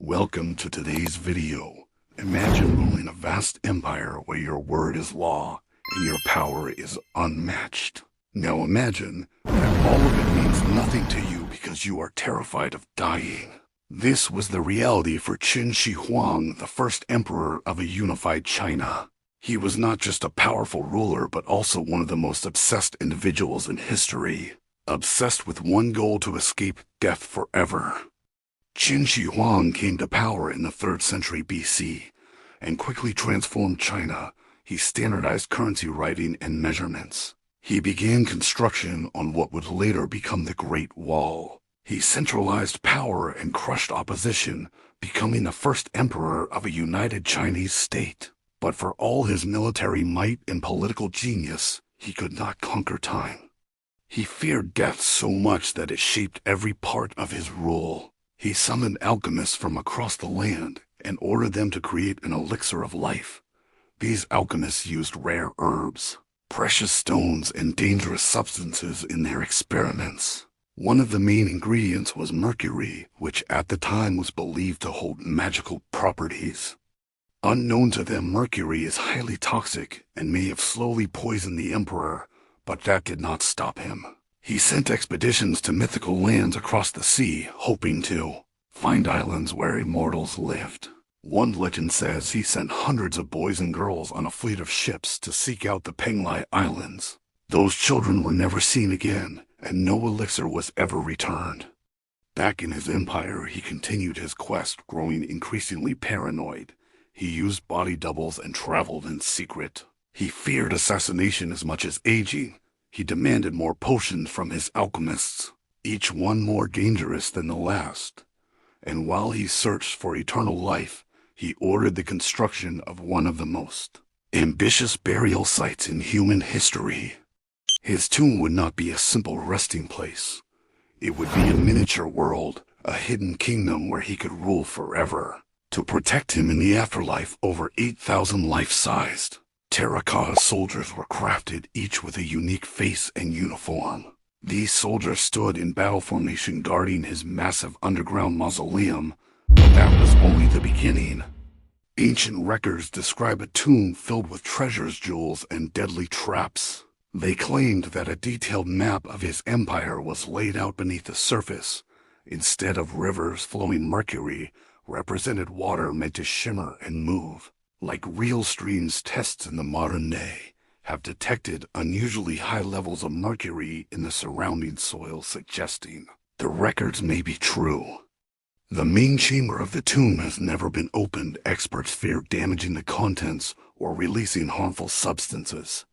Welcome to today's video. Imagine ruling a vast empire where your word is law and your power is unmatched. Now imagine that all of it means nothing to you because you are terrified of dying. This was the reality for Qin Shi Huang, the first emperor of a unified China. He was not just a powerful ruler but also one of the most obsessed individuals in history. Obsessed with one goal: to escape death forever. Qin Shi Huang came to power in the 3rd century BC and quickly transformed China. He standardized currency writing and measurements. He began construction on what would later become the Great Wall. He centralized power and crushed opposition, becoming the first emperor of a united Chinese state. But for all his military might and political genius, he could not conquer time. He feared death so much that it shaped every part of his rule. He summoned alchemists from across the land and ordered them to create an elixir of life. These alchemists used rare herbs, precious stones, and dangerous substances in their experiments. One of the main ingredients was mercury, which at the time was believed to hold magical properties. Unknown to them, mercury is highly toxic and may have slowly poisoned the emperor, but that did not stop him. He sent expeditions to mythical lands across the sea, hoping to find islands where immortals lived. One legend says he sent hundreds of boys and girls on a fleet of ships to seek out the Penglai Islands. Those children were never seen again, and no elixir was ever returned. Back in his empire, he continued his quest, growing increasingly paranoid. He used body doubles and traveled in secret. He feared assassination as much as aging. He demanded more potions from his alchemists, each one more dangerous than the last. And while he searched for eternal life, he ordered the construction of one of the most ambitious burial sites in human history. His tomb would not be a simple resting place. It would be a miniature world, a hidden kingdom where he could rule forever. To protect him in the afterlife, over 8,000 life-sized terracotta soldiers were crafted, each with a unique face and uniform. These soldiers stood in battle formation guarding his massive underground mausoleum, but that was only the beginning. Ancient records describe a tomb filled with treasures, jewels, and deadly traps. They claimed that a detailed map of his empire was laid out beneath the surface. Instead of rivers flowing, mercury represented water meant to shimmer and move. Like real streams, tests in the modern day have detected unusually high levels of mercury in the surrounding soil, suggesting the records may be true. The main chamber of the tomb has never been opened. Experts fear damaging the contents or releasing harmful substances.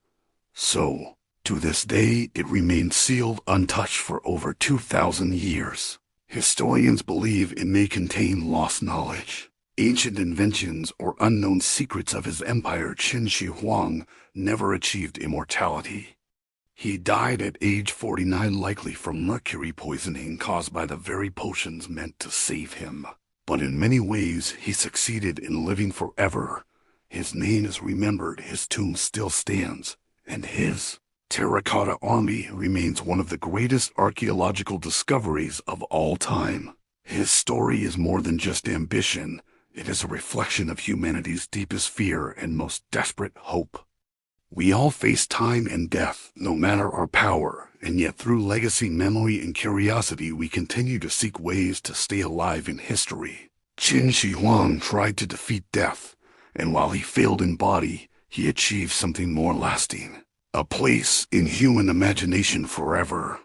So, to this day, it remains sealed untouched for over 2,000 years. Historians believe it may contain lost knowledge, ancient inventions, or unknown secrets of his empire. Qin Shi Huang never achieved immortality. He died at age 49, likely from mercury poisoning caused by the very potions meant to save him. But in many ways, he succeeded in living forever. His name is remembered, his tomb still stands, and his terracotta army remains one of the greatest archaeological discoveries of all time. His story is more than just ambition. It is a reflection of humanity's deepest fear and most desperate hope. We all face time and death, no matter our power, and yet through legacy, memory, and curiosity, we continue to seek ways to stay alive in history. Qin Shi Huang tried to defeat death, and while he failed in body, he achieved something more lasting. A place in human imagination forever.